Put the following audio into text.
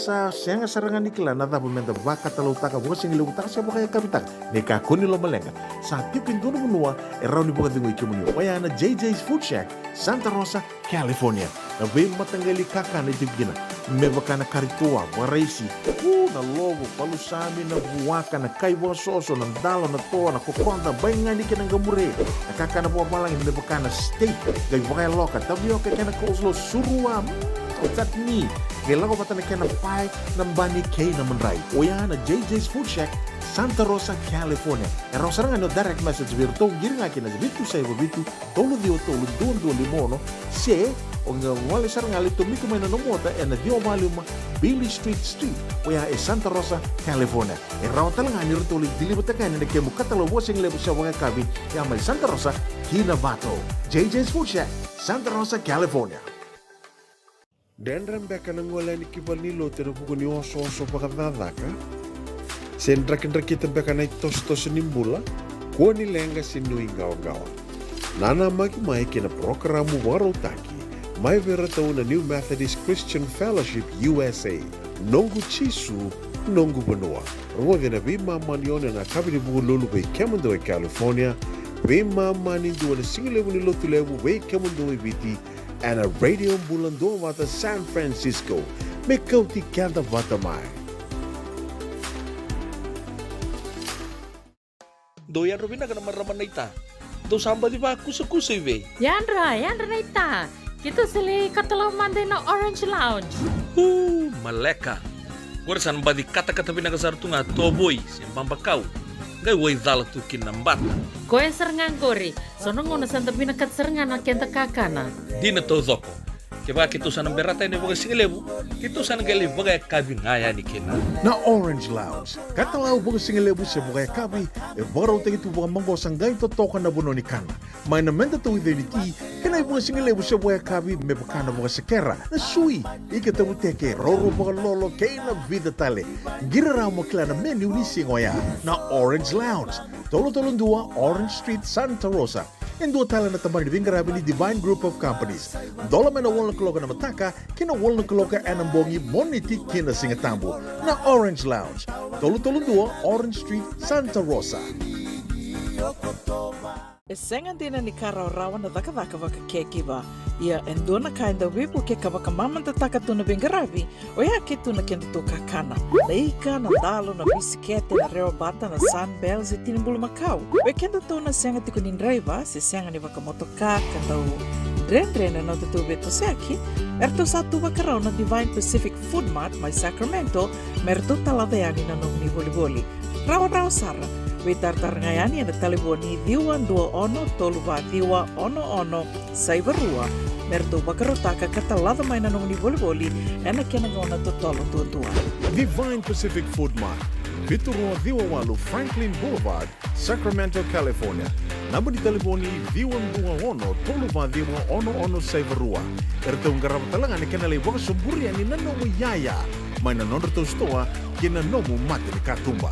sa senga sarangan nikla na dapat menta baka talau taka buka singi lewu taka siapa kaya kapitak neka kuni lo malenga sa tipin dono menua erau ni buka tingu ikumuni wayana JJ's Food Shack Santa Rosa California na be matangali kaka na tigina mebaka na karitua waraisi na lobo palusami na buwaka na kaiwa soso na dalo na toa na kukonda bayangani ka ng gamure na kaka na buwa malang mebaka na steak gay wakay loka tabio ka na kuslo surua that ni kailangan ko pa tayo na pie ng bani kay na manray o yan na JJ's Food Shack Santa Rosa, California. Erau sarang ano direct message virtual giring akin na bitu sa iba bitu tolo dio tolo duon limono se o nga wali sarang ali tumiko may nanomota na dio mali ma Billy Street o ya Santa Rosa, California. Erau talang ani rutuli dilibata kayo na nagkemo katalo wasing lebo sa mga kabi ya may Santa Rosa, Kinavato. JJ's Food Shack, Santa Rosa, California. Dendram beka nang wala ni kibalilo tero buko ni oso pakadadaka. Sen drakin-drakitan beka na itos-tos nimbula, kuha nilenga sinui gawa-gawa. Nana magi-mai kina programo waro taki, may veratao na New Methodist Christian Fellowship USA, nongu chisu, nongu banua. Ruwaga na bima manion na kabini buko lulu bay Kemundo California, bima manindu na singilewu ni lotulewu bay Kemundo biti, and a radio Bula Duavata San Francisco, may Kauti Keda Vata mai. Doyan Robina ka naman raman na ita. Do samba di ba kusa-kusa iwe? Yanra na ita. Kita sili katalaman din na Orange Lounge. Maleka. Warasan ba di kata-kata pinakasarto nga toboy, siyang bakaw. Ngay way dala tu kinambat. Koe serangan kori, sono ngona santa pinakat serangan na kenta kakana. Di na to zoko. Kaya kita sana berata ni baga singilebu, kita sana gali baga kabi ngaya ni kina. Na Orange Lounge, katalaw baga singilebu sa baga kabi, baraw tayo ito baga manggosang gayon totokan na buno ni kana. May namenda to identity, kanay baga singilebu sa baga kabi, may baka na baga sakera, na sui, ikatabuteke, roro baga lolo, kaya na vida tale. Giraraw mo kila na menu ni singoya, na Orange Lounge, tolo-tolong dua, Orange Street, Santa Rosa. Yung dua tala na tamang ni Garabi ni Divine Group of Companies. Dola may na wala kaloka na mataka, kina wala kaloka anambongi moniti kina singatambo na Orange Lounge. Tolo-tolong dua, Orange Street, Santa Rosa. Esengan din ni karaw-rawan na daka-daka-vaka kekiba. Ia endona kainda wipu keka-vaka mamantataka tu na Bingarabi o ya kitu na kenda tu kakana. Laika na dalo na bisikete na reobata na sunbells e tinimbulu Macau. We kenda tu na senga tikunin driver si senga ni vaka motoka kandau dren-dren na tu beto seaki. Erto satu vakaraw na Divine Pacific Food Mart may Sacramento merto talaveani na nung ni boli-boli. Rawa-rawa sara. Witar-tar ngayani na taliboni diwan dua ono toluba diwa ono saibarua merto bakarotaka katalada may nanong ni boli-boli ena kenagona totolo tua. Divine Pacific Food Mart, Vitorua Diwawalu Franklin Boulevard, Sacramento, California. Namba di taliboni diwan dua ono toluba diwa ono saibarua. Ertong garap talangan ni kanalay waka suburian ni nanomu yaya. May nanonro to stoa kinanomu mati ni katumba.